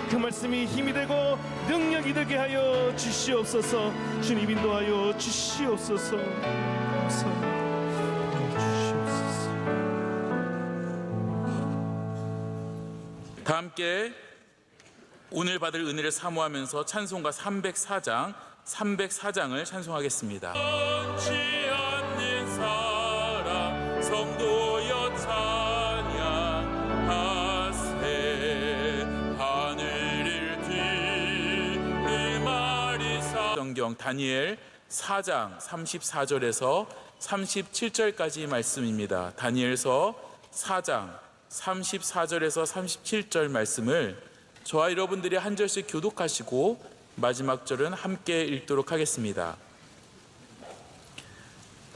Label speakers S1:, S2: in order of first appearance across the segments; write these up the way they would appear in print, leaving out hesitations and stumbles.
S1: 그 말씀이 힘이 되고 능력이 되게 하여 주시옵소서. 주님 인도하여 주시옵소서. 감사합니다. 주시옵소서.
S2: 다 함께 오늘 받을 은혜를 사모하면서 찬송가 304장을 찬송하겠습니다. 변치 않는 사랑 성도여 찬양하세. 하늘을 들음하리사. 성경 다니엘 4장 34절에서 37절까지 말씀입니다. 다니엘서 4장 34절에서 37절 말씀을 저와 여러분들이 한 절씩 교독하시고 마지막 절은 함께 읽도록 하겠습니다.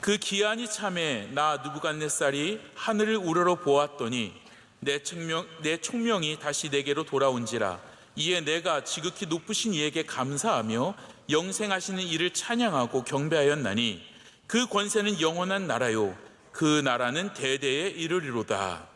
S2: 그 기한이 참에 나 느부갓네살이 하늘을 우러러 보았더니 내 총명이 다시 내게로 돌아온지라. 이에 내가 지극히 높으신 이에게 감사하며 영생하시는 이를 찬양하고 경배하였나니 그 권세는 영원한 나라요 그 나라는 대대에 이르리로다.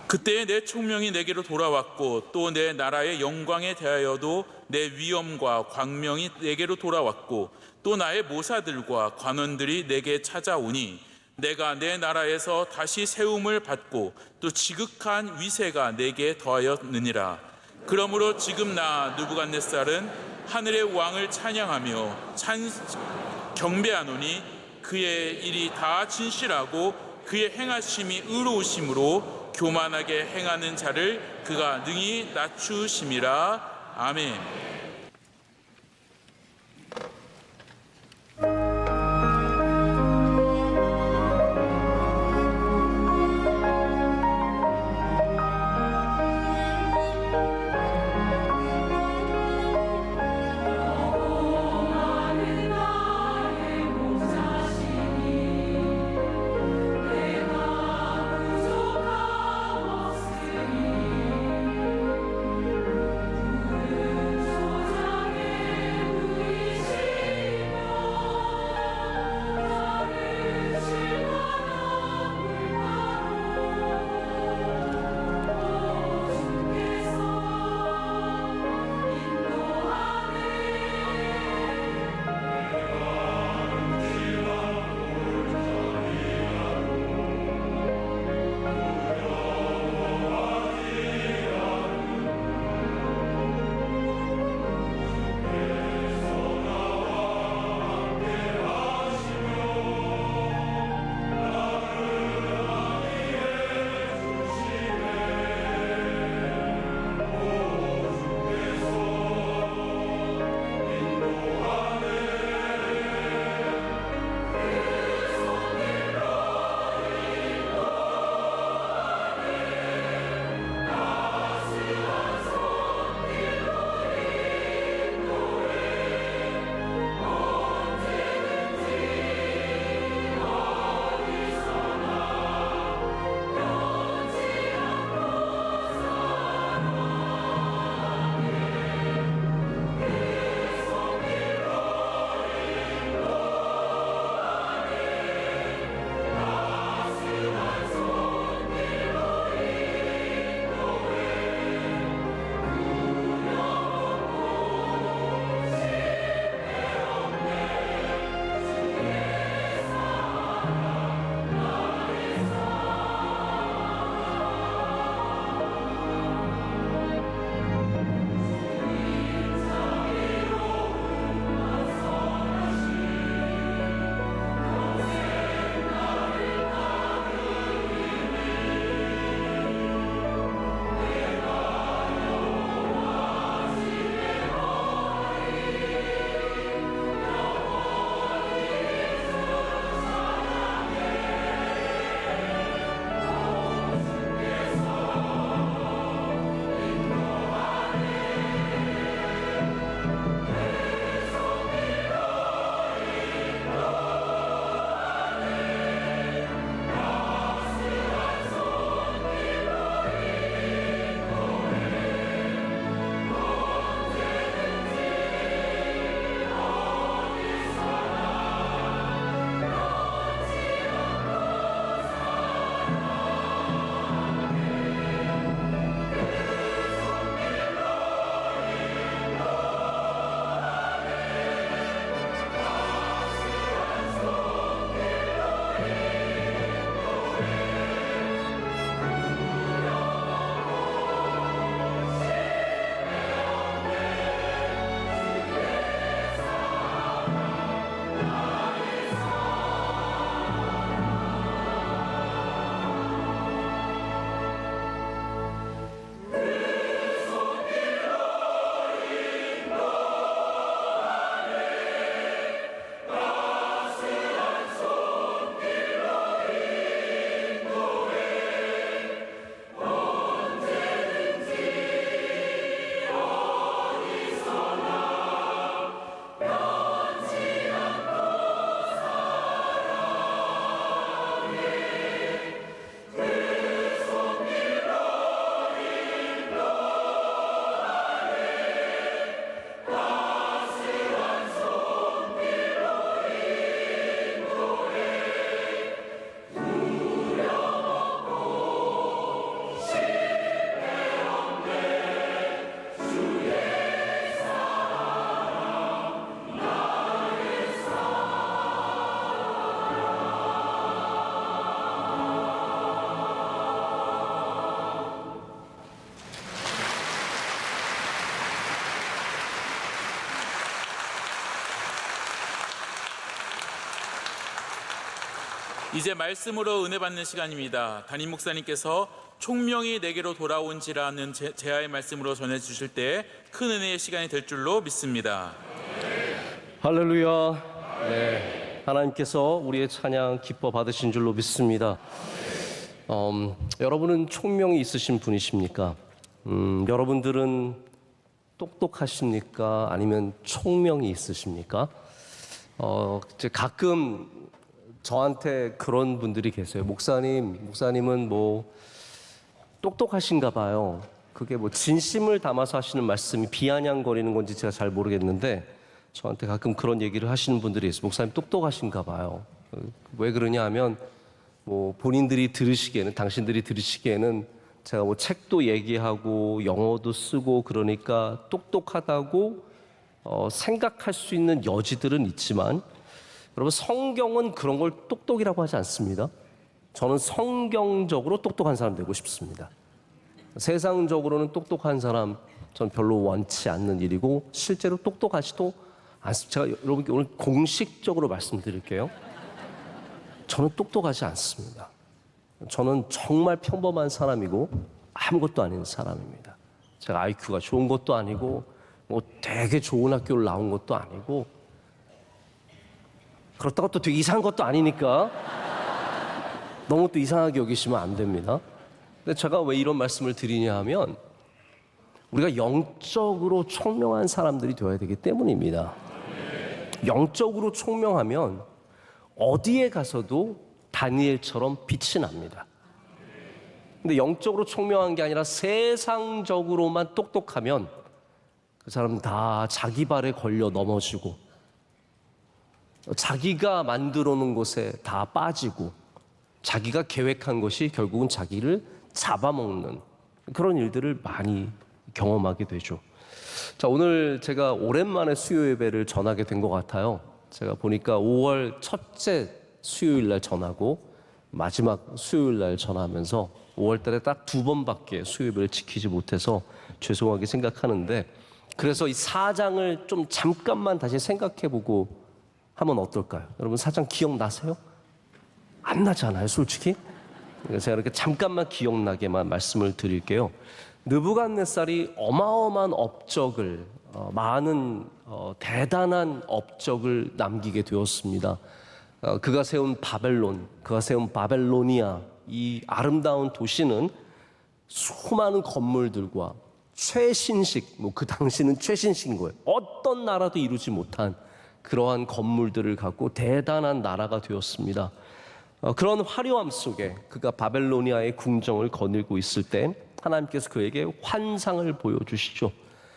S2: 그때에 내 총명이 내게로 돌아왔고 또 내 나라의 영광에 대하여도 내 위엄과 광명이 내게로 돌아왔고 또 나의 모사들과 관원들이 내게 찾아오니 내가 내 나라에서 다시 세움을 받고 또 지극한 위세가 내게 더하였느니라. 그러므로 지금 나 느부갓네살은 하늘의 왕을 찬양하며 경배하노니 그의 일이 다 진실하고 그의 행하심이 의로우심으로 교만하게 행하는 자를 그가 능히 낮추심이라. 아멘. 이제 말씀으로 은혜 받는 시간입니다. 담임 목사님께서 총명이 내게로 돌아온지라는 제아의 말씀으로 전해주실 때 큰 은혜의 시간이 될 줄로 믿습니다.
S3: 할렐루야. 네, 하나님께서 우리의 찬양 기뻐 받으신 줄로 믿습니다. 여러분은 총명이 있으신 분이십니까? 여러분들은 똑똑하십니까? 아니면 총명이 있으십니까? 가끔 저한테 그런 분들이 계세요. 목사님은 뭐 똑똑하신가 봐요. 그게 뭐 진심을 담아서 하시는 말씀이 비아냥거리는 건지 제가 잘 모르겠는데 저한테 가끔 그런 얘기를 하시는 분들이 있어요. 목사님 똑똑하신가 봐요. 왜 그러냐 하면 뭐 본인들이 들으시기에는, 당신들이 들으시기에는 제가 뭐 책도 얘기하고 영어도 쓰고 그러니까 똑똑하다고 생각할 수 있는 여지들은 있지만, 여러분 성경은 그런 걸 똑똑이라고 하지 않습니다. 저는 성경적으로 똑똑한 사람 되고 싶습니다. 세상적으로는 똑똑한 사람 전 별로 원치 않는 일이고 실제로 똑똑하지도 않습니다. 제가 여러분께 오늘 공식적으로 말씀드릴게요. 저는 똑똑하지 않습니다. 저는 정말 평범한 사람이고 아무것도 아닌 사람입니다. 제가 IQ가 좋은 것도 아니고 뭐 되게 좋은 학교를 나온 것도 아니고 그렇다고 또 되게 이상한 것도 아니니까 너무 또 이상하게 여기시면 안 됩니다. 근데 제가 왜 이런 말씀을 드리냐 하면 우리가 영적으로 총명한 사람들이 되어야 되기 때문입니다. 영적으로 총명하면 어디에 가서도 다니엘처럼 빛이 납니다. 근데 영적으로 총명한 게 아니라 세상적으로만 똑똑하면 그 사람은 다 자기 발에 걸려 넘어지고 자기가 만들어 놓은 곳에 다 빠지고 자기가 계획한 것이 결국은 자기를 잡아먹는 그런 일들을 많이 경험하게 되죠. 자, 오늘 제가 오랜만에 수요 예배를 전하게 된 것 같아요. 제가 보니까 5월 첫째 수요일 날 전하고 마지막 수요일 날 전하면서 5월 달에 딱 2번밖에 수요 예배를 지키지 못해서 죄송하게 생각하는데, 그래서 이 4장을 좀 잠깐만 다시 생각해보고 하면 어떨까요? 여러분 4장 기억나세요? 안 나잖아요, 솔직히. 제가 이렇게 잠깐만 기억나게만 말씀을 드릴게요. 느부갓네살이 어마어마한 업적을, 많은 대단한 업적을 남기게 되었습니다. 그가 세운 바벨론, 그가 세운 바벨로니아, 이 아름다운 도시는 수많은 건물들과 최신식, 뭐 그 당시는 최신식인 거예요. 어떤 나라도 이루지 못한 그러한 건물들을 갖고 대단한 나라가 되었습니다. 그런 화려함 속에 그가 바벨로니아의 궁정을 거닐고 있을 때 하나님께서 그에게 환상을 보여주시죠.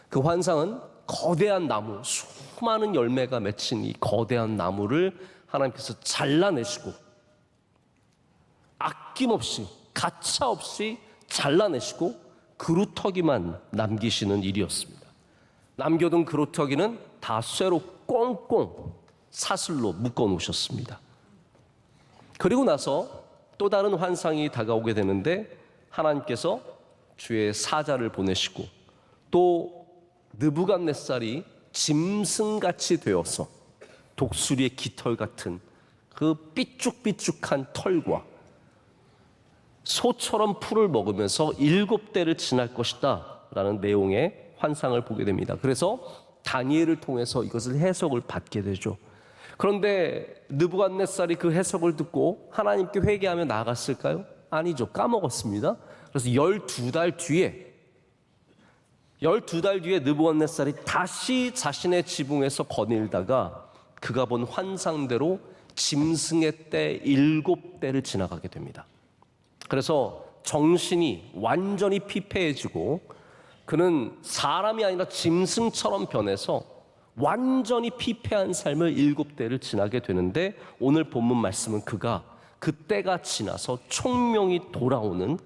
S3: 그 환상은 거대한 나무, 수많은 열매가 맺힌 이 거대한 나무를 하나님께서 잘라내시고 아낌없이 가차없이 잘라내시고 그루터기만 남기시는 일이었습니다. 남겨둔 그루터기는 다 쇠로 꽁꽁 사슬로 묶어 놓으셨습니다. 그리고 나서 또 다른 환상이 다가오게 되는데 하나님께서 주의 사자를 보내시고 또 느부갓네살이 짐승같이 되어서 독수리의 깃털 같은 그 삐쭉삐쭉한 털과 소처럼 풀을 먹으면서 7대를 지날 것이다 라는 내용의 환상을 보게 됩니다. 그래서 다니엘을 통해서 이것을 해석을 받게 되죠. 그런데 느부갓네살이 그 해석을 듣고 하나님께 회개하며 나아갔을까요? 아니죠. 까먹었습니다. 그래서 12달 뒤에 느부갓네살이 다시 자신의 지붕에서 거닐다가 그가 본 환상대로 짐승의 때 7대를 지나가게 됩니다. 그래서 정신이 완전히 피폐해지고 그는 사람이 아니라 짐승처럼 변해서 완전히 피폐한 삶을 7대를 지나게 되는데, 오늘 본문 말씀은 그가 그때가 지나서 총명이 돌아오는,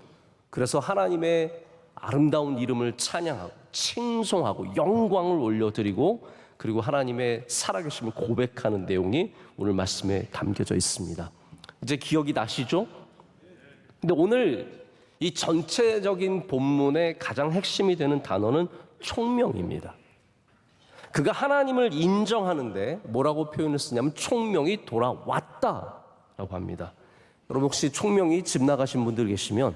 S3: 그래서 하나님의 아름다운 이름을 찬양하고 칭송하고 영광을 올려드리고 그리고 하나님의 살아계심을 고백하는 내용이 오늘 말씀에 담겨져 있습니다. 이제 기억이 나시죠? 근데 오늘 이 전체적인 본문의 가장 핵심이 되는 단어는 총명입니다. 그가 하나님을 인정하는데 뭐라고 표현을 쓰냐면 총명이 돌아왔다라고 합니다. 여러분 혹시 총명이 집 나가신 분들 계시면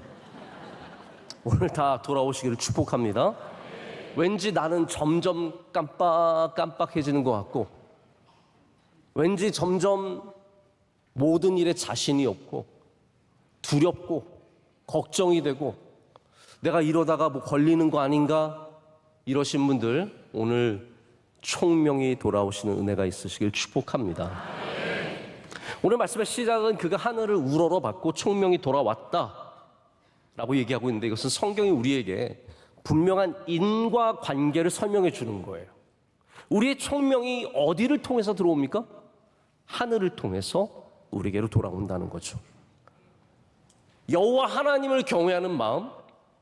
S3: 오늘 다 돌아오시기를 축복합니다. 왠지 나는 점점 깜빡깜빡해지는 것 같고, 왠지 점점 모든 일에 자신이 없고 두렵고 걱정이 되고 내가 이러다가 뭐 걸리는 거 아닌가 이러신 분들, 오늘 총명이 돌아오시는 은혜가 있으시길 축복합니다. 오늘 말씀의 시작은 그가 하늘을 우러러 받고 총명이 돌아왔다 라고 얘기하고 있는데, 이것은 성경이 우리에게 분명한 인과 관계를 설명해 주는 거예요. 우리의 총명이 어디를 통해서 들어옵니까? 하늘을 통해서 우리에게로 돌아온다는 거죠. 여호와 하나님을 경외하는 마음,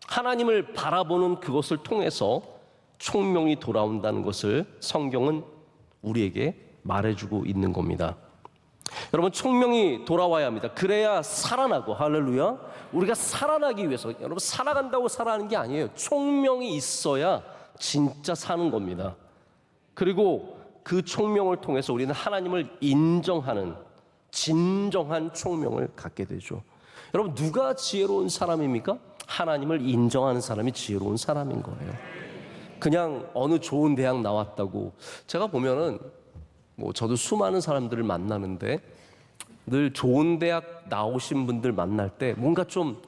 S3: 하나님을 바라보는 그것을 통해서 총명이 돌아온다는 것을 성경은 우리에게 말해주고 있는 겁니다. 여러분, 총명이 돌아와야 합니다. 그래야 살아나고, 할렐루야, 우리가 살아나기 위해서, 여러분 살아간다고 살아가는 게 아니에요. 총명이 있어야 진짜 사는 겁니다. 그리고 그 총명을 통해서 우리는 하나님을 인정하는 진정한 총명을 갖게 되죠. 여러분, 누가 지혜로운 사람입니까? 하나님을 인정하는 사람이 지혜로운 사람인 거예요. 그냥 어느 좋은 대학 나왔다고, 제가 보면은 뭐 저도 수많은 사람들을 만나는데 늘 좋은 대학 나오신 분들 만날 때 뭔가 좀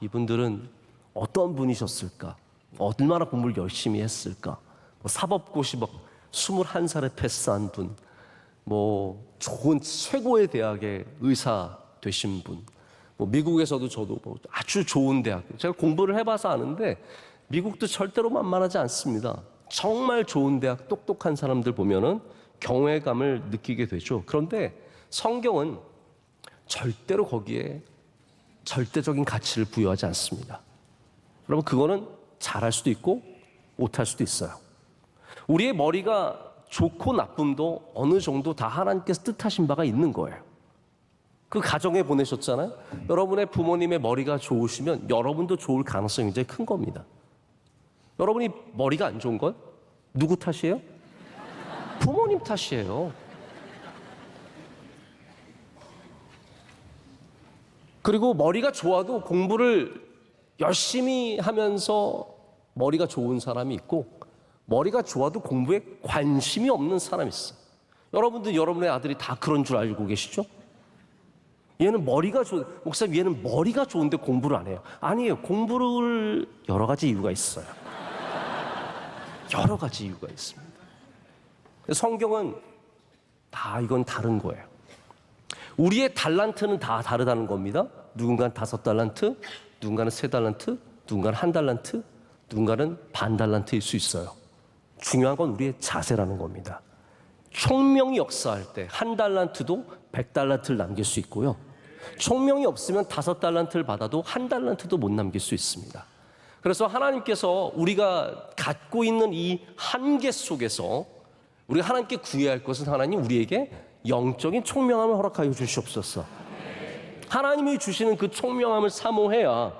S3: 이분들은 어떤 분이셨을까? 얼마나 공부를 열심히 했을까? 뭐 사법고시 막 21살에 패스한 분, 뭐 좋은 최고의 대학의 의사 되신 분, 뭐 미국에서도 저도 뭐 아주 좋은 대학, 제가 공부를 해봐서 아는데 미국도 절대로 만만하지 않습니다. 정말 좋은 대학 똑똑한 사람들 보면은 경외감을 느끼게 되죠. 그런데 성경은 절대로 거기에 절대적인 가치를 부여하지 않습니다. 여러분, 그거는 잘할 수도 있고 못할 수도 있어요. 우리의 머리가 좋고 나쁨도 어느 정도 다 하나님께서 뜻하신 바가 있는 거예요. 그 가정에 보내셨잖아요. 여러분의 부모님의 머리가 좋으시면 여러분도 좋을 가능성이 굉장히 큰 겁니다. 여러분이 머리가 안 좋은 건 누구 탓이에요? 부모님 탓이에요. 그리고 머리가 좋아도 공부를 열심히 하면서 머리가 좋은 사람이 있고, 머리가 좋아도 공부에 관심이 없는 사람이 있어요. 여러분들, 여러분의 아들이 다 그런 줄 알고 계시죠? 얘는 머리가 목사님, 얘는 머리가 좋은데 공부를 안 해요. 아니에요. 공부를 여러 가지 이유가 있어요. 여러 가지 이유가 있습니다. 성경은 다 이건 다른 거예요. 우리의 달란트는 다 다르다는 겁니다. 누군가는 5달란트, 누군가는 3달란트, 누군가는 1달란트, 누군가는 반달란트일 수 있어요. 중요한 건 우리의 자세라는 겁니다. 총명이 역사할 때 1달란트도 100달란트를 남길 수 있고요. 총명이 없으면 5달란트를 받아도 1달란트도 못 남길 수 있습니다. 그래서 하나님께서 우리가 갖고 있는 이 한계 속에서 우리가 하나님께 구해야 할 것은, 하나님 우리에게 영적인 총명함을 허락하여 주시옵소서. 하나님이 주시는 그 총명함을 사모해야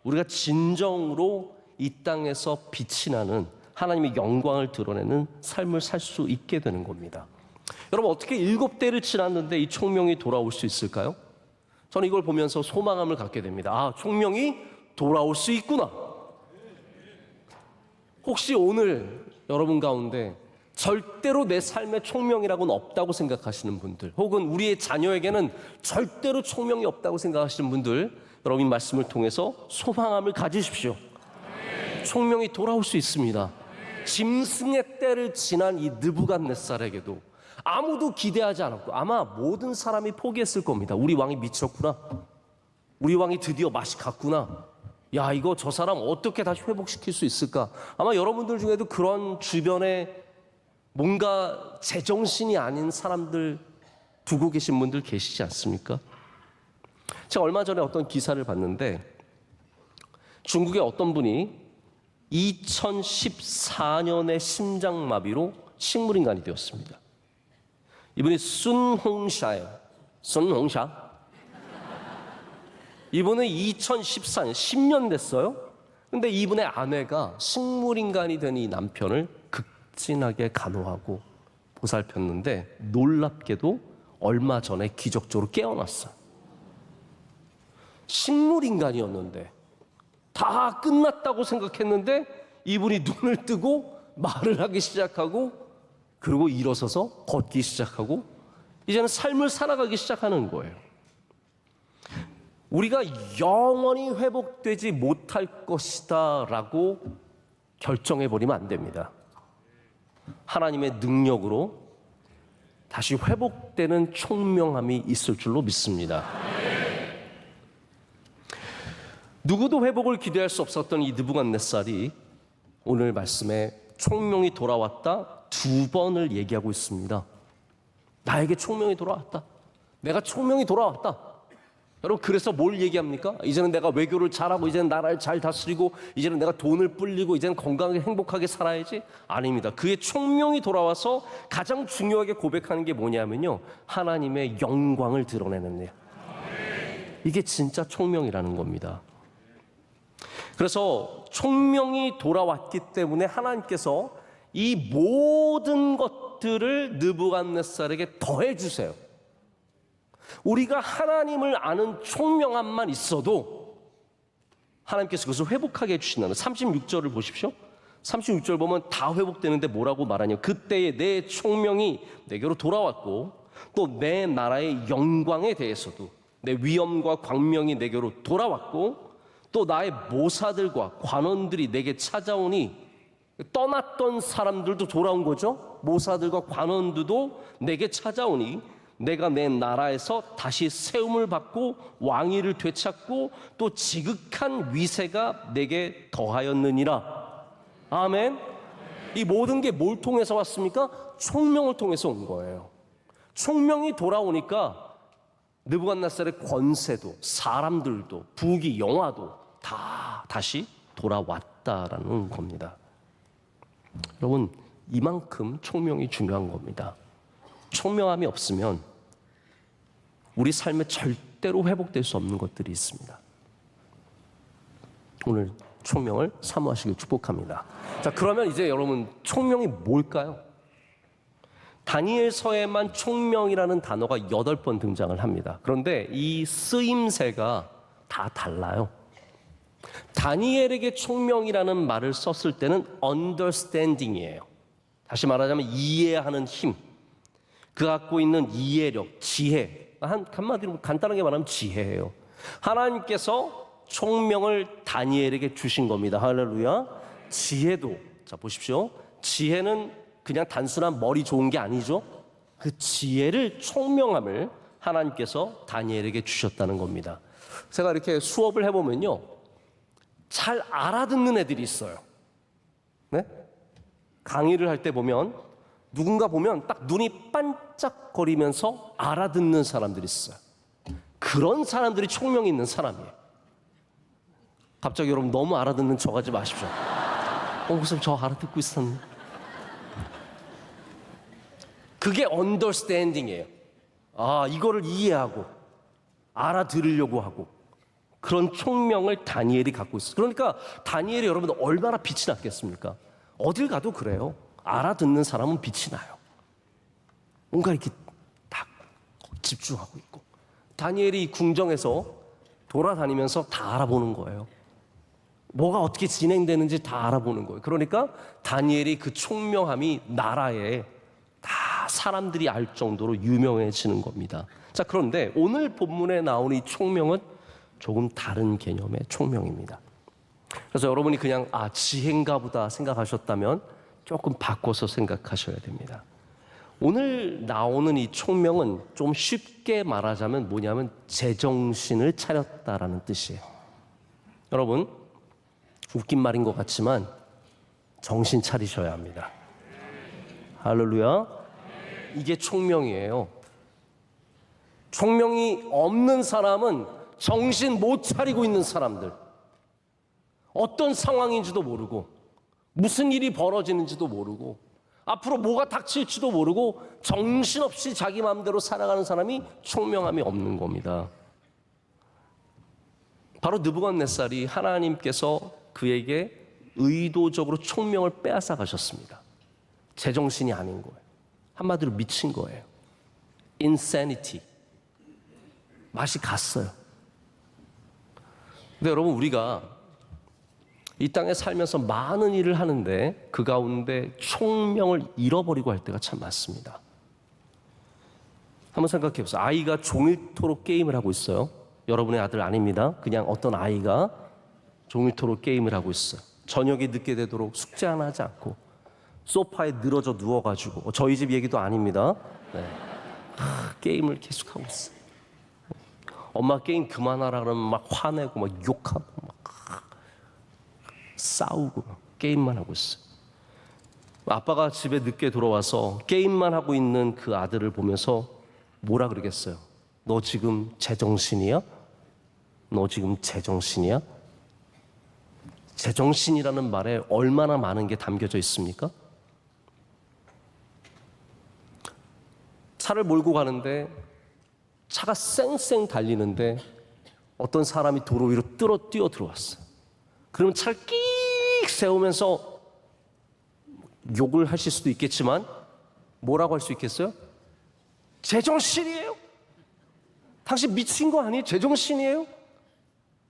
S3: 우리가 진정으로 이 땅에서 빛이 나는 하나님의 영광을 드러내는 삶을 살 수 있게 되는 겁니다. 여러분, 어떻게 7대를 지났는데 이 총명이 돌아올 수 있을까요? 저는 이걸 보면서 소망함을 갖게 됩니다. 총명이 돌아올 수 있구나. 혹시 오늘 여러분 가운데 절대로 내 삶에 총명이라고는 없다고 생각하시는 분들, 혹은 우리의 자녀에게는 절대로 총명이 없다고 생각하시는 분들, 여러분 이 말씀을 통해서 소망함을 가지십시오. 총명이 돌아올 수 있습니다. 짐승의 때를 지난 이 느부갓네살에게도 아무도 기대하지 않았고 아마 모든 사람이 포기했을 겁니다. 우리 왕이 미쳤구나. 우리 왕이 드디어 맛이 갔구나. 야, 이거 저 사람 어떻게 다시 회복시킬 수 있을까? 아마 여러분들 중에도 그런 주변에 뭔가 제정신이 아닌 사람들 두고 계신 분들 계시지 않습니까? 제가 얼마 전에 어떤 기사를 봤는데, 중국의 어떤 분이 2014년에 심장마비로 식물인간이 되었습니다. 이분이 순홍샤예요. 순홍샤. 이분은 2014년, 10년 됐어요. 근데 이분의 아내가 식물인간이 된 이 남편을 극진하게 간호하고 보살폈는데, 놀랍게도 얼마 전에 기적적으로 깨어났어요. 식물인간이었는데 다 끝났다고 생각했는데 이분이 눈을 뜨고 말을 하기 시작하고 그리고 일어서서 걷기 시작하고 이제는 삶을 살아가기 시작하는 거예요. 우리가 영원히 회복되지 못할 것이다 라고 결정해버리면 안 됩니다. 하나님의 능력으로 다시 회복되는 총명함이 있을 줄로 믿습니다. 누구도 회복을 기대할 수 없었던 이 느부갓네살이 오늘 말씀에 총명이 돌아왔다 2번을 얘기하고 있습니다. 나에게 총명이 돌아왔다. 내가 총명이 돌아왔다. 여러분, 그래서 뭘 얘기합니까? 이제는 내가 외교를 잘하고 이제는 나라를 잘 다스리고 이제는 내가 돈을 불리고 이제는 건강하게 행복하게 살아야지? 아닙니다. 그의 총명이 돌아와서 가장 중요하게 고백하는 게 뭐냐면요, 하나님의 영광을 드러내는 일. 이게 진짜 총명이라는 겁니다. 그래서 총명이 돌아왔기 때문에 하나님께서 이 모든 것들을 느부갓네살에게 더해 주세요. 우리가 하나님을 아는 총명함만 있어도 하나님께서 그것을 회복하게 해주신다는 36절을 보십시오. 36절 보면 다 회복되는데 뭐라고 말하냐. 그때에 내 총명이 내게로 돌아왔고 또 내 나라의 영광에 대해서도 내 위엄과 광명이 내게로 돌아왔고 또 나의 모사들과 관원들이 내게 찾아오니 떠났던 사람들도 돌아온 거죠. 모사들과 관원들도 내게 찾아오니 내가 내 나라에서 다시 세움을 받고 왕위를 되찾고 또 지극한 위세가 내게 더하였느니라. 아멘. 이 모든 게 뭘 통해서 왔습니까? 총명을 통해서 온 거예요. 총명이 돌아오니까 느부갓네살의 권세도 사람들도 부귀 영화도 다 다시 돌아왔다라는 겁니다. 여러분, 이만큼 총명이 중요한 겁니다. 총명함이 없으면 우리 삶에 절대로 회복될 수 없는 것들이 있습니다. 오늘 총명을 사모하시길 축복합니다. 자, 그러면 이제 여러분, 총명이 뭘까요? 다니엘서에만 총명이라는 단어가 8번 등장을 합니다. 그런데 이 쓰임새가 다 달라요. 다니엘에게 총명이라는 말을 썼을 때는 understanding이에요. 다시 말하자면 이해하는 힘, 그 갖고 있는 이해력, 지혜, 한마디로 간단하게 말하면 지혜예요. 하나님께서 총명을 다니엘에게 주신 겁니다. 할렐루야. 지혜도, 자 보십시오. 지혜는 그냥 단순한 머리 좋은 게 아니죠. 그 지혜를, 총명함을 하나님께서 다니엘에게 주셨다는 겁니다. 제가 이렇게 수업을 해보면요, 잘 알아듣는 애들이 있어요. 네? 강의를 할 때 보면 누군가 보면 딱 눈이 반짝거리면서 알아듣는 사람들이 있어요. 그런 사람들이 총명이 있는 사람이에요. 갑자기 여러분 너무 알아듣는 척 하지 마십시오. 무슨 저 알아듣고 있었네. 그게 understanding이에요. 아, 이거를 이해하고 알아들으려고 하고 그런 총명을 다니엘이 갖고 있어요. 그러니까 다니엘이 여러분들 얼마나 빛이 났겠습니까? 어딜 가도 그래요. 알아듣는 사람은 빛이 나요. 뭔가 이렇게 딱 집중하고 있고. 다니엘이 궁정에서 돌아다니면서 다 알아보는 거예요. 뭐가 어떻게 진행되는지 다 알아보는 거예요. 그러니까 다니엘이 그 총명함이 나라에 다 사람들이 알 정도로 유명해지는 겁니다. 자, 그런데 오늘 본문에 나온 이 총명은 조금 다른 개념의 총명입니다. 그래서 여러분이 그냥 지혜인가 보다 생각하셨다면 조금 바꿔서 생각하셔야 됩니다. 오늘 나오는 이 총명은 좀 쉽게 말하자면 뭐냐면 제정신을 차렸다라는 뜻이에요. 여러분, 웃긴 말인 것 같지만 정신 차리셔야 합니다. 할렐루야. 이게 총명이에요. 총명이 없는 사람은 정신 못 차리고 있는 사람들, 어떤 상황인지도 모르고 무슨 일이 벌어지는지도 모르고 앞으로 뭐가 닥칠지도 모르고 정신없이 자기 마음대로 살아가는 사람이 총명함이 없는 겁니다. 바로 느부갓네살이 하나님께서 그에게 의도적으로 총명을 빼앗아 가셨습니다. 제정신이 아닌 거예요. 한마디로 미친 거예요. insanity. 맛이 갔어요. 근데 여러분, 우리가 이 땅에 살면서 많은 일을 하는데 그 가운데 총명을 잃어버리고 할 때가 참 많습니다. 한번 생각해 보세요. 아이가 종일토록 게임을 하고 있어요. 여러분의 아들 아닙니다. 그냥 어떤 아이가 종일토록 게임을 하고 있어요. 저녁이 늦게 되도록 숙제 하나 하지 않고 소파에 늘어져 누워가지고, 저희 집 얘기도 아닙니다. 네. 게임을 계속하고 있어요. 엄마 게임 그만하라 그러면 막 화내고 막 욕하고 막 싸우고 막 게임만 하고 있어요. 아빠가 집에 늦게 돌아와서 게임만 하고 있는 그 아들을 보면서 뭐라 그러겠어요? 너 지금 제정신이야? 너 지금 제정신이야? 제정신이라는 말에 얼마나 많은 게 담겨져 있습니까? 차를 몰고 가는데 차가 쌩쌩 달리는데 어떤 사람이 도로 위로 뛰어 들어왔어요. 그러면 차를 끽 세우면서 욕을 하실 수도 있겠지만 뭐라고 할 수 있겠어요? 제정신이에요? 당신 미친 거 아니에요? 제정신이에요?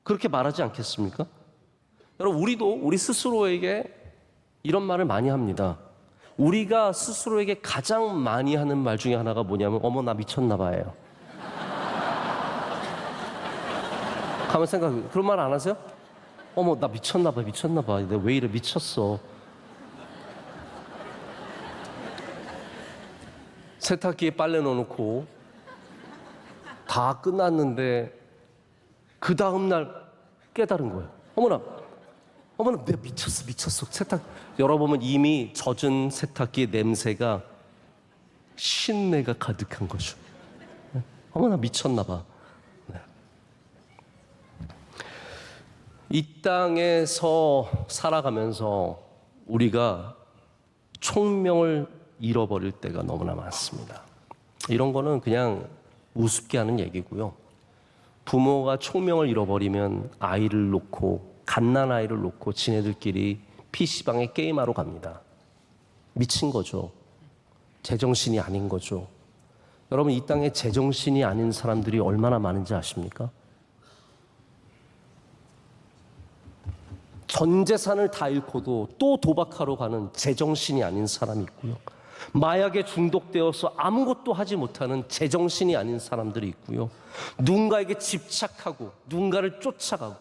S3: 그렇게 말하지 않겠습니까? 여러분, 우리도 우리 스스로에게 이런 말을 많이 합니다. 우리가 스스로에게 가장 많이 하는 말 중에 하나가 뭐냐면 어머 나 미쳤나 봐요. 가만 생각해. 그런 말 안 하세요? 어머 나 미쳤나 봐. 내가 왜 이래 미쳤어. 세탁기에 빨래 넣어놓고 다 끝났는데 그 다음날 깨달은 거예요. 어머나 내가 미쳤어. 열어보면 이미 젖은 세탁기의 냄새가 신내가 가득한 거죠. 어머나 미쳤나 봐. 네. 이 땅에서 살아가면서 우리가 총명을 잃어버릴 때가 너무나 많습니다. 이런 거는 그냥 우습게 하는 얘기고요. 부모가 총명을 잃어버리면 아이를 놓고, 갓난아이를 놓고 지네들끼리 PC방에 게임하러 갑니다. 미친 거죠. 제정신이 아닌 거죠. 여러분, 이 땅에 제정신이 아닌 사람들이 얼마나 많은지 아십니까? 전 재산을 다 잃고도 또 도박하러 가는 제정신이 아닌 사람이 있고요. 마약에 중독되어서 아무것도 하지 못하는 제정신이 아닌 사람들이 있고요. 누군가에게 집착하고 누군가를 쫓아가고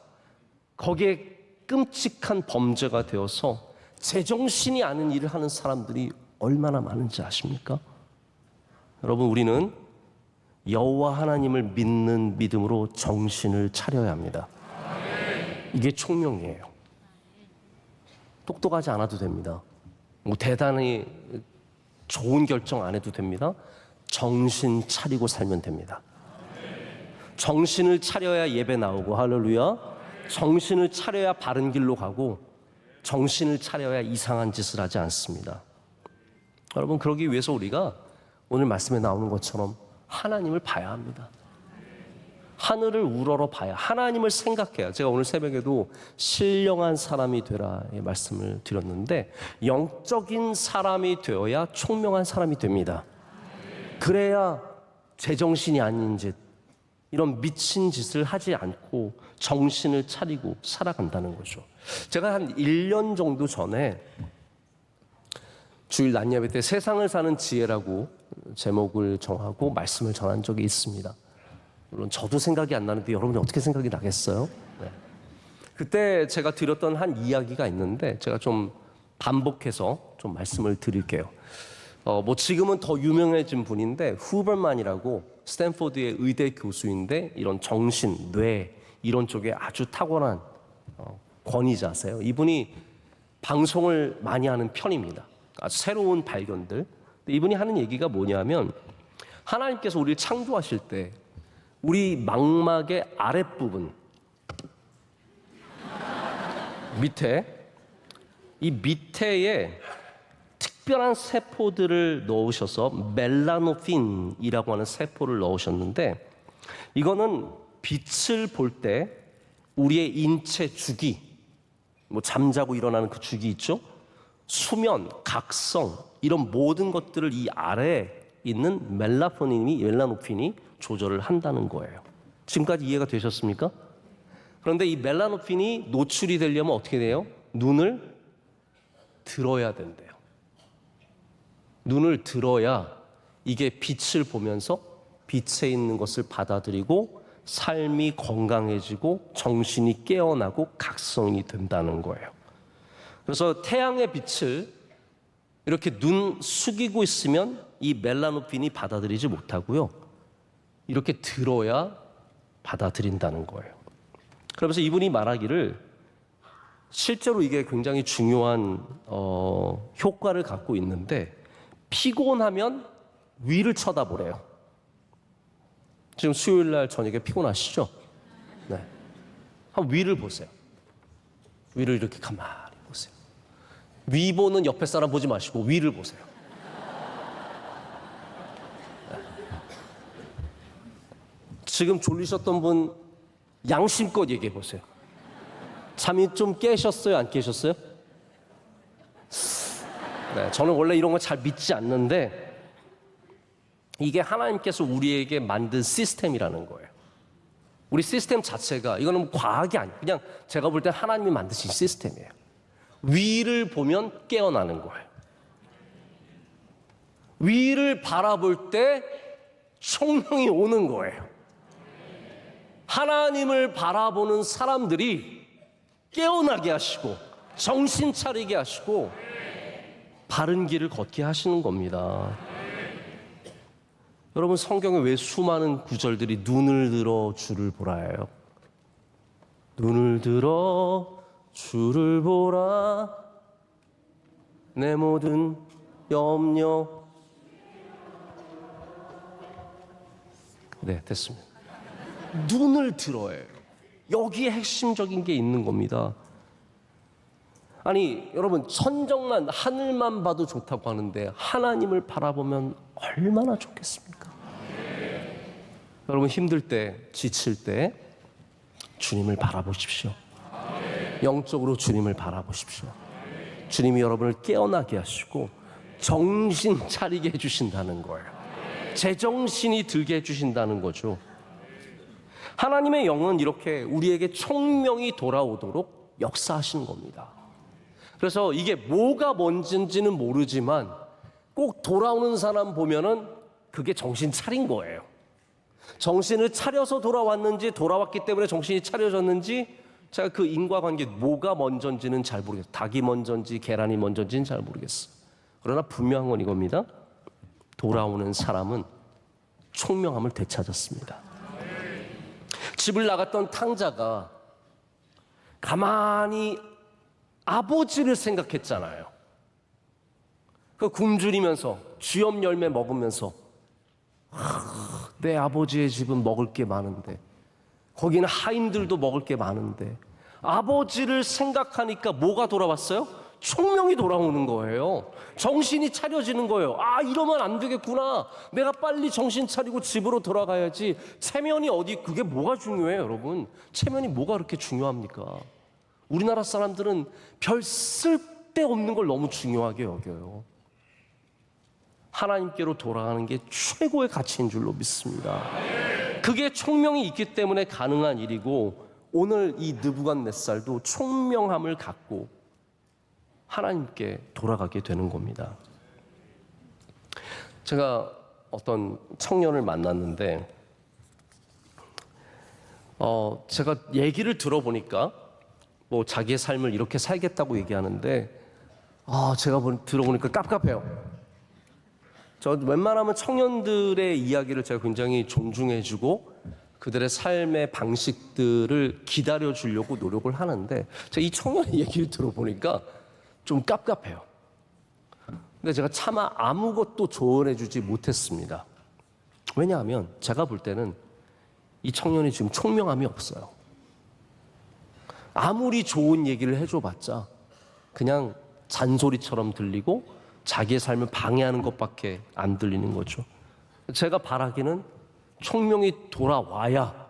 S3: 거기에 끔찍한 범죄가 되어서 제정신이 아닌 일을 하는 사람들이 얼마나 많은지 아십니까? 여러분, 우리는 여호와 하나님을 믿는 믿음으로 정신을 차려야 합니다. 이게 총명이에요. 똑똑하지 않아도 됩니다. 뭐 대단히 좋은 결정 안 해도 됩니다. 정신 차리고 살면 됩니다. 정신을 차려야 예배 나오고, 할렐루야. 정신을 차려야 바른 길로 가고, 정신을 차려야 이상한 짓을 하지 않습니다. 여러분, 그러기 위해서 우리가 오늘 말씀에 나오는 것처럼 하나님을 봐야 합니다. 하늘을 우러러 봐야, 하나님을 생각해야. 제가 오늘 새벽에도 신령한 사람이 되라의 말씀을 드렸는데, 영적인 사람이 되어야 총명한 사람이 됩니다. 그래야 제정신이 아닌 짓, 이런 미친 짓을 하지 않고 정신을 차리고 살아간다는 거죠. 제가 한 1년 정도 전에 주일 낮예배 때 세상을 사는 지혜라고 제목을 정하고 말씀을 전한 적이 있습니다. 물론 저도 생각이 안 나는데 여러분이 어떻게 생각이 나겠어요? 네. 그때 제가 드렸던 한 이야기가 있는데 제가 좀 반복해서 좀 말씀을 드릴게요. 뭐 지금은 더 유명해진 분인데 후버만이라고 스탠포드의 의대 교수인데 이런 정신, 뇌 이런 쪽에 아주 탁월한 권위자세요. 이분이 방송을 많이 하는 편입니다. 아주 새로운 발견들. 이분이 하는 얘기가 뭐냐면 하나님께서 우리를 창조하실 때 우리 망막의 아랫부분 밑에 이 밑에에 특별한 세포들을 넣으셔서 멜라노핀이라고 하는 세포를 넣으셨는데 이거는 빛을 볼 때 우리의 인체 주기, 뭐 잠자고 일어나는 그 주기 있죠? 수면, 각성 이런 모든 것들을 이 아래에 있는 멜라노핀이 조절을 한다는 거예요. 지금까지 이해가 되셨습니까? 그런데 이 멜라노핀이 노출이 되려면 어떻게 돼요? 눈을 들어야 된대요. 눈을 들어야 이게 빛을 보면서 빛에 있는 것을 받아들이고 삶이 건강해지고 정신이 깨어나고 각성이 된다는 거예요. 그래서 태양의 빛을 이렇게 눈 숙이고 있으면 이 멜라노핀이 받아들이지 못하고요. 이렇게 들어야 받아들인다는 거예요. 그러면서 이분이 말하기를 실제로 이게 굉장히 중요한 효과를 갖고 있는데 피곤하면 위를 쳐다보래요. 지금 수요일 날 저녁에 피곤하시죠? 네. 한번 위를 보세요. 위를 이렇게 가만히 보세요. 위 보는 옆에 사람 보지 마시고 위를 보세요. 네. 지금 졸리셨던 분 양심껏 얘기해 보세요. 잠이 좀 깨셨어요? 안 깨셨어요? 네, 저는 원래 이런 거 잘 믿지 않는데 이게 하나님께서 우리에게 만든 시스템이라는 거예요. 우리 시스템 자체가 이거는 과학이 아니에요. 그냥 제가 볼 때 하나님이 만드신 시스템이에요. 위를 보면 깨어나는 거예요. 위를 바라볼 때 총명이 오는 거예요. 하나님을 바라보는 사람들이 깨어나게 하시고 정신 차리게 하시고 바른 길을 걷게 하시는 겁니다. 여러분 성경에 왜 수많은 구절들이 눈을 들어 주를 보라예요? 눈을 들어 주를 보라 내 모든 염려. 네, 됐습니다. 눈을 들어요. 여기에 핵심적인 게 있는 겁니다. 아니 여러분 천정만 하늘만 봐도 좋다고 하는데 하나님을 바라보면 얼마나 좋겠습니까? 여러분 힘들 때 지칠 때 주님을 바라보십시오. 영적으로 주님을 바라보십시오. 주님이 여러분을 깨어나게 하시고 정신 차리게 해주신다는 거예요. 제정신이 들게 해주신다는 거죠. 하나님의 영은 이렇게 우리에게 총명이 돌아오도록 역사하시는 겁니다. 그래서 이게 뭐가 뭔지는 모르지만 꼭 돌아오는 사람 보면은 그게 정신 차린 거예요. 정신을 차려서 돌아왔는지 돌아왔기 때문에 정신이 차려졌는지 제가 그 인과관계 뭐가 먼저인지는 잘 모르겠어요. 닭이 먼저인지 계란이 먼저인지는 잘 모르겠어요. 그러나 분명한 건 이겁니다. 돌아오는 사람은 총명함을 되찾았습니다. 집을 나갔던 탕자가 가만히 아버지를 생각했잖아요. 그 굶주리면서 쥐염 열매 먹으면서 내 아버지의 집은 먹을 게 많은데 거기는 하인들도 먹을 게 많은데 아버지를 생각하니까 뭐가 돌아왔어요? 총명이 돌아오는 거예요. 정신이 차려지는 거예요. 아 이러면 안 되겠구나. 내가 빨리 정신 차리고 집으로 돌아가야지. 체면이 어디 그게 뭐가 중요해요 여러분. 체면이 뭐가 그렇게 중요합니까? 우리나라 사람들은 별 쓸데없는 걸 너무 중요하게 여겨요. 하나님께로 돌아가는 게 최고의 가치인 줄로 믿습니다. 그게 총명이 있기 때문에 가능한 일이고 오늘 이 느부갓네살도 총명함을 갖고 하나님께 돌아가게 되는 겁니다. 제가 어떤 청년을 만났는데 제가 얘기를 들어보니까 뭐 자기의 삶을 이렇게 살겠다고 얘기하는데 제가 들어보니까 깝깝해요. 저 웬만하면 청년들의 이야기를 제가 굉장히 존중해주고 그들의 삶의 방식들을 기다려주려고 노력을 하는데 제가 이 청년의 얘기를 들어보니까 좀 깝깝해요. 근데 제가 차마 아무것도 조언해주지 못했습니다. 왜냐하면 제가 볼 때는 이 청년이 지금 총명함이 없어요. 아무리 좋은 얘기를 해줘봤자 그냥 잔소리처럼 들리고 자기의 삶을 방해하는 것밖에 안 들리는 거죠. 제가 바라기는 총명이 돌아와야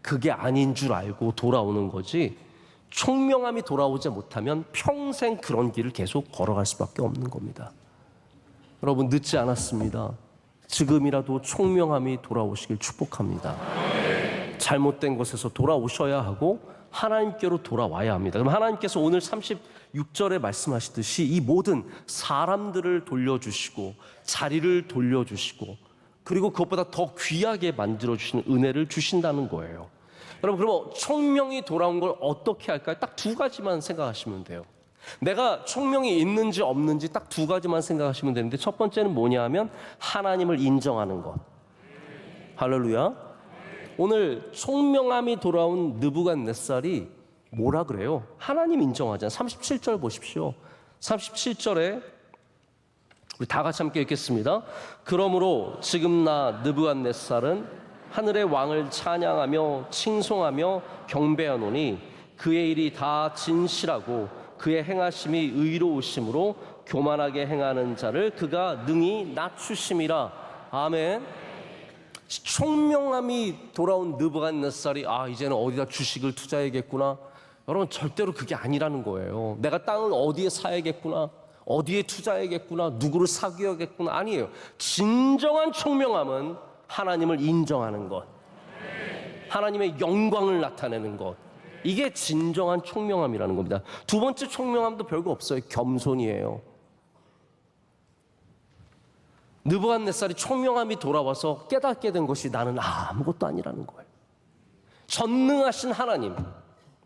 S3: 그게 아닌 줄 알고 돌아오는 거지 총명함이 돌아오지 못하면 평생 그런 길을 계속 걸어갈 수밖에 없는 겁니다. 여러분 늦지 않았습니다. 지금이라도 총명함이 돌아오시길 축복합니다. 잘못된 것에서 돌아오셔야 하고 하나님께로 돌아와야 합니다. 그럼 하나님께서 오늘 36절에 말씀하시듯이 이 모든 사람들을 돌려주시고 자리를 돌려주시고 그리고 그것보다 더 귀하게 만들어주시는 은혜를 주신다는 거예요. 여러분, 그럼 총명이 돌아온 걸 어떻게 할까요? 딱 두 가지만 생각하시면 돼요. 내가 총명이 있는지 없는지 딱 두 가지만 생각하시면 되는데, 첫 번째는 뭐냐 하면 하나님을 인정하는 것. 할렐루야. 오늘 총명함이 돌아온 느부갓네살이 뭐라 그래요? 하나님 인정하잖아요. 37절 보십시오. 37절에 우리 다 같이 함께 읽겠습니다. 그러므로 지금 나 느부갓네살은 하늘의 왕을 찬양하며 칭송하며 경배하노니 그의 일이 다 진실하고 그의 행하심이 의로우심으로 교만하게 행하는 자를 그가 능히 낮추심이라. 아멘. 총명함이 돌아온 느부갓네살이 이제는 어디다 주식을 투자해야겠구나. 여러분, 절대로 그게 아니라는 거예요. 내가 땅을 어디에 사야겠구나, 어디에 투자해야겠구나, 누구를 사귀어야겠구나. 아니에요. 진정한 총명함은 하나님을 인정하는 것, 하나님의 영광을 나타내는 것. 이게 진정한 총명함이라는 겁니다. 두 번째 총명함도 별거 없어요. 겸손이에요. 느부갓네살이 총명함이 돌아와서 깨닫게 된 것이 나는 아무것도 아니라는 거예요. 전능하신 하나님.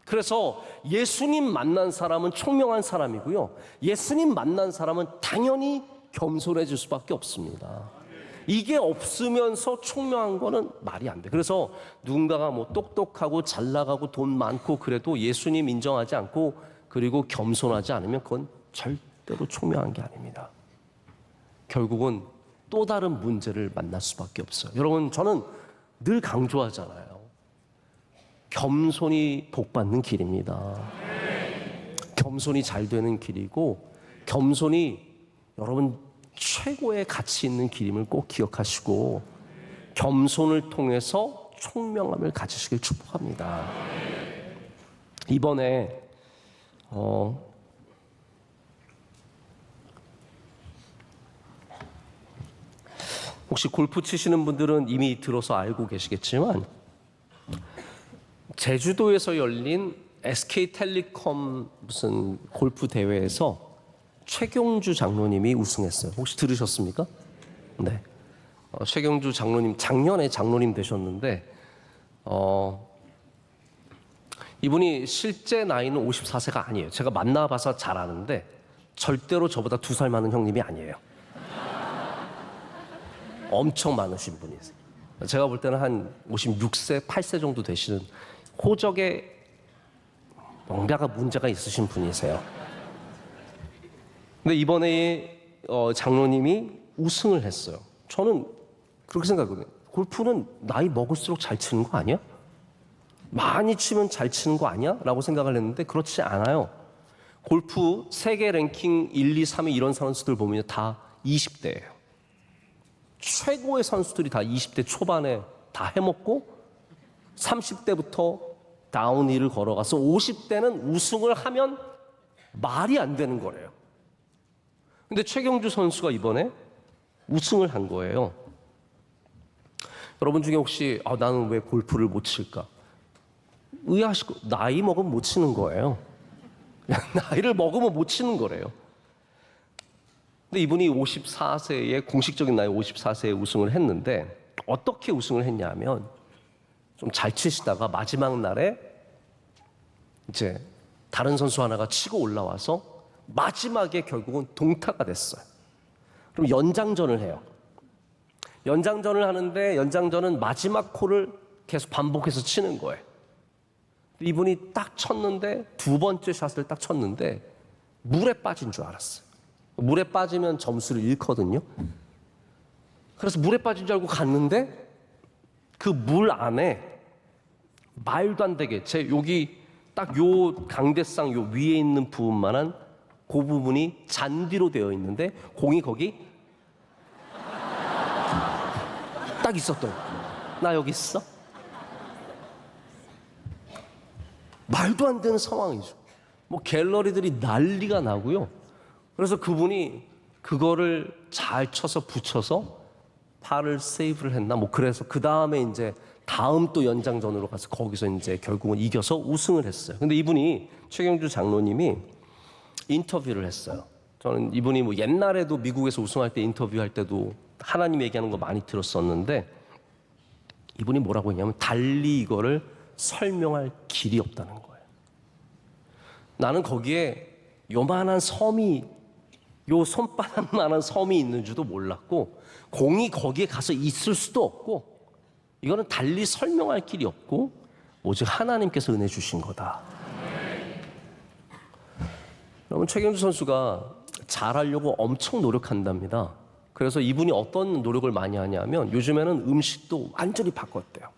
S3: 그래서 예수님 만난 사람은 총명한 사람이고요, 예수님 만난 사람은 당연히 겸손해질 수밖에 없습니다. 이게 없으면서 총명한 거는 말이 안 돼. 그래서 누군가가 뭐 똑똑하고 잘 나가고 돈 많고 그래도 예수님 인정하지 않고 그리고 겸손하지 않으면 그건 절대로 총명한 게 아닙니다. 결국은 또 다른 문제를 만날 수밖에 없어요. 여러분, 저는 늘 강조하잖아요. 겸손이 복받는 길입니다. 겸손이 잘 되는 길이고, 겸손이 여러분 최고의 가치 있는 길임을 꼭 기억하시고 겸손을 통해서 총명함을 가지시길 축복합니다. 이번에 혹시 골프 치시는 분들은 이미 들어서 알고 계시겠지만 제주도에서 열린 SK텔레콤 무슨 골프 대회에서 최경주 장로님이 우승했어요. 혹시 들으셨습니까? 네. 최경주 장로님 작년에 장로님 되셨는데 이분이 실제 나이는 54세가 아니에요. 제가 만나봐서 잘 아는데 절대로 저보다 2살 많은 형님이 아니에요. 엄청 많으신 분이세요. 제가 볼 때는 한 56세, 8세 정도 되시는 호적에 뭔가가 문제가 있으신 분이세요. 근데 이번에 장로님이 우승을 했어요. 저는 그렇게 생각하거든요. 골프는 나이 먹을수록 잘 치는 거 아니야? 많이 치면 잘 치는 거 아니야? 라고 생각을 했는데 그렇지 않아요. 골프 세계 랭킹 1, 2, 3위 이런 선수들 보면 다 20대예요. 최고의 선수들이 다 20대 초반에 다 해먹고 30대부터 다운힐을 걸어가서 50대는 우승을 하면 말이 안 되는 거래요. 근데 최경주 선수가 이번에 우승을 한 거예요. 여러분 중에 혹시 나는 왜 골프를 못 칠까? 의아하시고, 나이 먹으면 못 치는 거예요. 나이를 먹으면 못 치는 거래요. 근데 이분이 54세에 공식적인 나이 54세에 우승을 했는데 어떻게 우승을 했냐면 좀 잘 치시다가 마지막 날에 이제 다른 선수 하나가 치고 올라와서 마지막에 결국은 동타가 됐어요. 그럼 연장전을 해요. 연장전을 하는데 연장전은 마지막 홀을 계속 반복해서 치는 거예요. 이분이 딱 쳤는데 두 번째 샷을 딱 쳤는데 물에 빠진 줄 알았어요. 물에 빠지면 점수를 잃거든요. 그래서 물에 빠진 줄 알고 갔는데 그 물 안에 말도 안 되게 제 여기 딱 요 강대상 요 위에 있는 부분만한 그 부분이 잔디로 되어 있는데 공이 거기 딱 있었던 거예요. 나 여기 있어? 말도 안 되는 상황이죠. 뭐 갤러리들이 난리가 나고요. 그래서 그분이 그거를 잘 쳐서 붙여서 파를 세이브를 했나? 뭐 그래서 그 다음에 이제 다음 또 연장전으로 가서 거기서 이제 결국은 이겨서 우승을 했어요. 근데 이분이 최경주 장로님이 인터뷰를 했어요. 저는 이분이 뭐 옛날에도 미국에서 우승할 때 인터뷰할 때도 하나님 얘기하는 거 많이 들었었는데 이분이 뭐라고 했냐면 달리 이거를 설명할 길이 없다는 거예요. 나는 거기에 요만한 섬이 요 손바닥만한 섬이 있는 줄도 몰랐고 공이 거기에 가서 있을 수도 없고 이거는 달리 설명할 길이 없고 오직 하나님께서 은혜 주신 거다. 여러분 최경주 선수가 잘하려고 엄청 노력한답니다. 그래서 이분이 어떤 노력을 많이 하냐면 요즘에는 음식도 완전히 바꿨대요.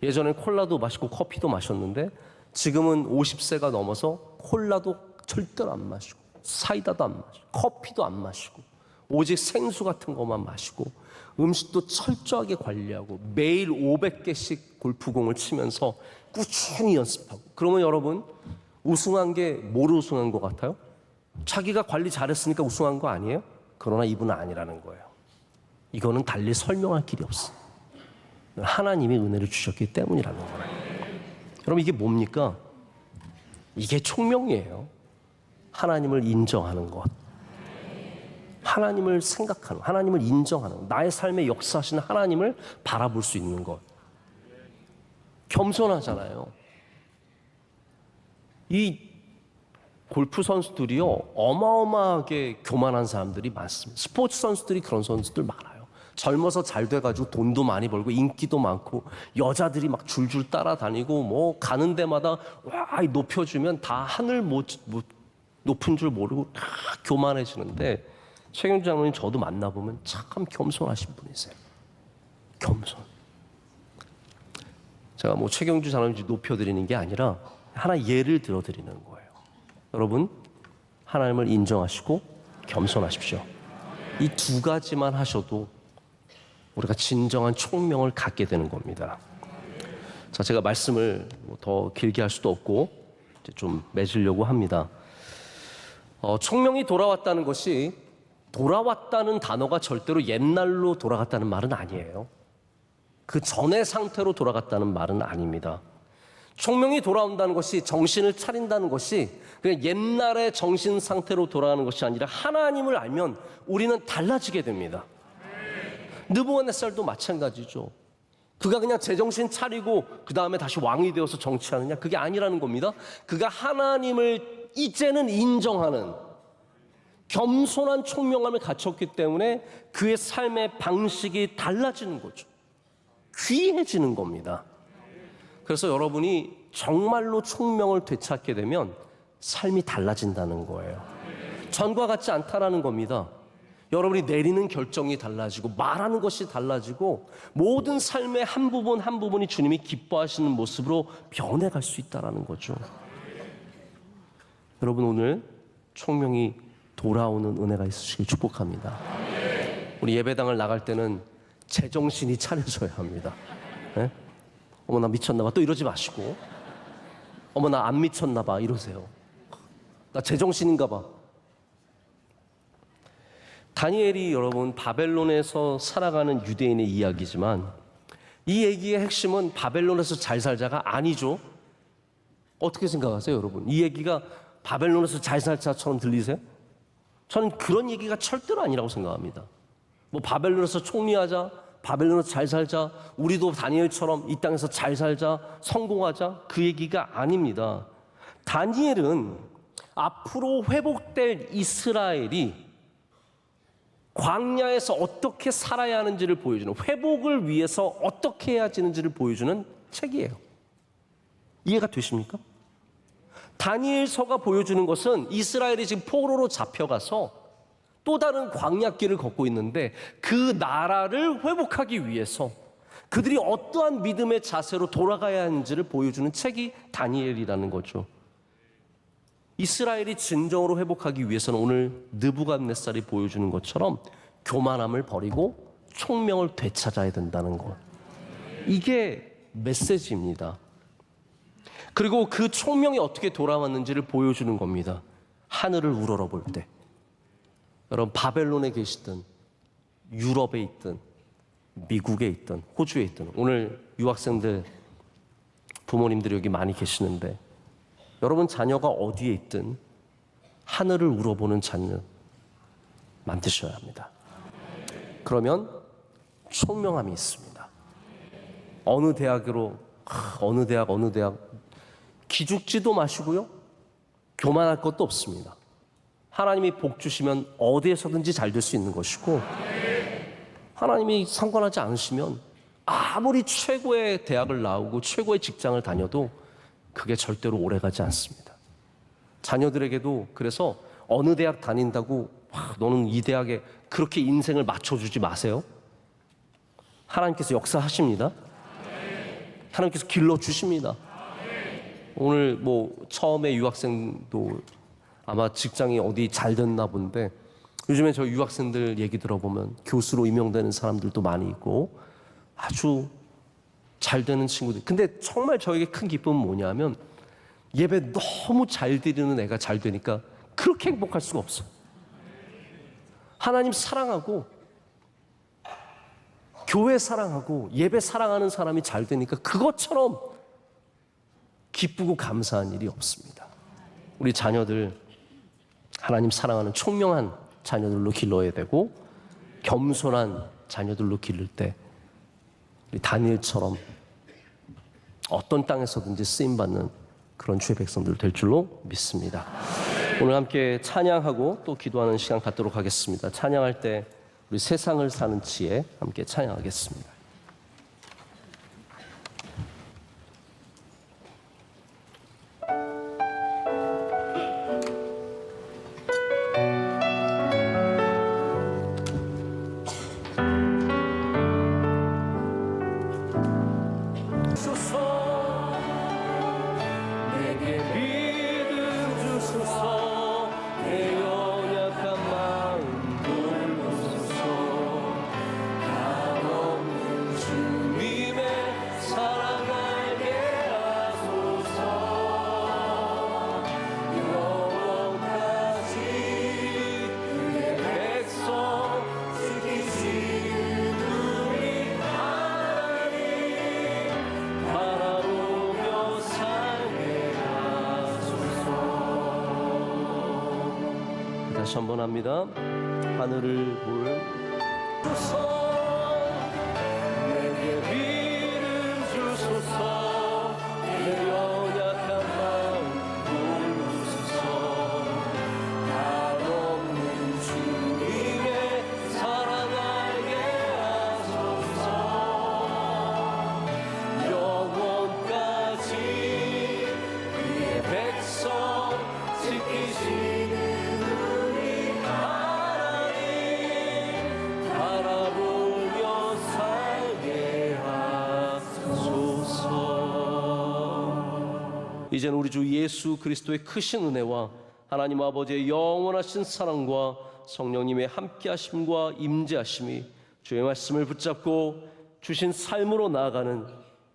S3: 예전엔 콜라도 마시고 커피도 마셨는데 지금은 50세가 넘어서 콜라도 절대로 안 마시고 사이다도 안 마시고 커피도 안 마시고 오직 생수 같은 것만 마시고 음식도 철저하게 관리하고 매일 500개씩 골프공을 치면서 꾸준히 연습하고 그러면 여러분 우승한 게 뭐로 우승한 것 같아요? 자기가 관리 잘했으니까 우승한 거 아니에요? 그러나 이분은 아니라는 거예요. 이거는 달리 설명할 길이 없어. 하나님이 은혜를 주셨기 때문이라는 거예요. 여러분 이게 뭡니까? 이게 총명이에요. 하나님을 인정하는 것. 하나님을 생각하는 것. 하나님을 인정하는 것. 나의 삶에 역사하시는 하나님을 바라볼 수 있는 것. 겸손하잖아요. 이 골프 선수들이요 어마어마하게 교만한 사람들이 많습니다. 스포츠 선수들이 그런 선수들 많아요. 젊어서 잘 돼가지고 돈도 많이 벌고 인기도 많고 여자들이 막 줄줄 따라다니고 뭐 가는 데마다 와 높여주면 다 하늘 높은 줄 모르고 다 교만해지는데 최경주 장로님 저도 만나보면 참 겸손하신 분이세요. 겸손. 제가 뭐 최경주 장로님 높여드리는 게 아니라 하나 예를 들어드리는 거예요. 여러분 하나님을 인정하시고 겸손하십시오. 이 두 가지만 하셔도 우리가 진정한 총명을 갖게 되는 겁니다. 자, 제가 말씀을 더 길게 할 수도 없고 이제 좀 맺으려고 합니다. 총명이 돌아왔다는 것이 돌아왔다는 단어가 절대로 옛날로 돌아갔다는 말은 아니에요. 그 전의 상태로 돌아갔다는 말은 아닙니다. 총명이 돌아온다는 것이 정신을 차린다는 것이 그냥 옛날의 정신 상태로 돌아가는 것이 아니라 하나님을 알면 우리는 달라지게 됩니다. 느부갓네살도 마찬가지죠. 그가 그냥 제정신 차리고 그 다음에 다시 왕이 되어서 정치하느냐 그게 아니라는 겁니다. 그가 하나님을 이제는 인정하는 겸손한 총명함을 갖췄기 때문에 그의 삶의 방식이 달라지는 거죠. 귀해지는 겁니다. 그래서 여러분이 정말로 총명을 되찾게 되면 삶이 달라진다는 거예요. 전과 같지 않다라는 겁니다. 여러분이 내리는 결정이 달라지고 말하는 것이 달라지고 모든 삶의 한 부분 한 부분이 주님이 기뻐하시는 모습으로 변해갈 수 있다는 거죠. 여러분 오늘 총명이 돌아오는 은혜가 있으시길 축복합니다. 우리 예배당을 나갈 때는 제정신이 차려져야 합니다. 네? 어머 나 미쳤나 봐 또 이러지 마시고 어머 나 안 미쳤나 봐 이러세요. 나 제정신인가 봐. 다니엘이 여러분 바벨론에서 살아가는 유대인의 이야기지만 이 얘기의 핵심은 바벨론에서 잘 살자가 아니죠. 어떻게 생각하세요 여러분? 이 얘기가 바벨론에서 잘 살자처럼 들리세요? 저는 그런 얘기가 절대로 아니라고 생각합니다. 뭐 바벨론에서 총리하자, 바벨론에서 잘 살자, 우리도 다니엘처럼 이 땅에서 잘 살자, 성공하자 그 얘기가 아닙니다. 다니엘은 앞으로 회복될 이스라엘이 광야에서 어떻게 살아야 하는지를 보여주는 회복을 위해서 어떻게 해야 지는지를 보여주는 책이에요. 이해가 되십니까? 다니엘서가 보여주는 것은 이스라엘이 지금 포로로 잡혀가서 또 다른 광야길을 걷고 있는데 그 나라를 회복하기 위해서 그들이 어떠한 믿음의 자세로 돌아가야 하는지를 보여주는 책이 다니엘이라는 거죠. 이스라엘이 진정으로 회복하기 위해서는 오늘 느부갓네살이 보여주는 것처럼 교만함을 버리고 총명을 되찾아야 된다는 것. 이게 메시지입니다. 그리고 그 총명이 어떻게 돌아왔는지를 보여주는 겁니다. 하늘을 우러러볼 때 여러분 바벨론에 계시든 유럽에 있든 미국에 있든 호주에 있든 오늘 유학생들, 부모님들이 여기 많이 계시는데 여러분 자녀가 어디에 있든 하늘을 우러보는 자녀 만드셔야 합니다. 그러면 총명함이 있습니다. 어느 대학으로, 어느 대학 기죽지도 마시고요. 교만할 것도 없습니다. 하나님이 복 주시면 어디에서든지 잘 될 수 있는 것이고, 하나님이 상관하지 않으시면 아무리 최고의 대학을 나오고 최고의 직장을 다녀도 그게 절대로 오래가지 않습니다. 자녀들에게도 그래서 어느 대학 다닌다고 너는 이 대학에 그렇게 인생을 맞춰주지 마세요. 하나님께서 역사하십니다. 하나님께서 길러주십니다. 오늘 처음에 유학생도 아마 직장이 어디 잘 됐나 본데 요즘에 저 유학생들 얘기 들어보면 교수로 임용되는 사람들도 많이 있고 아주 잘 되는 친구들. 근데 정말 저에게 큰 기쁨은 뭐냐면 예배 너무 잘 드리는 애가 잘 되니까 그렇게 행복할 수가 없어요. 하나님 사랑하고 교회 사랑하고 예배 사랑하는 사람이 잘 되니까 그것처럼 기쁘고 감사한 일이 없습니다. 우리 자녀들 하나님 사랑하는 총명한 자녀들로 길러야 되고 겸손한 자녀들로 기를 때 우리 다니엘처럼 어떤 땅에서든지 쓰임받는 그런 주의 백성들 될 줄로 믿습니다. 오늘 함께 찬양하고 또 기도하는 시간 갖도록 하겠습니다. 찬양할 때 우리 세상을 사는 지혜 함께 찬양하겠습니다. 다시 한번 합니다. 하늘을 보소서 내게 비를 주소서 내 연약한 마음 돌보소서 한없는 주님의 사랑 알게 하소서 영원까지 그의 백성 지키시는 이제는 우리 주 예수 그리스도의 크신 은혜와 하나님 아버지의 영원하신 사랑과 성령님의 함께하심과 임재하심이 주의 말씀을 붙잡고 주신 삶으로 나아가는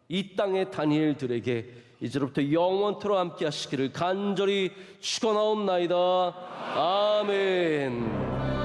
S3: 이 땅의 다니엘들에게 이제로부터 영원토록 함께하시기를 간절히 축원하옵나이다. 아멘.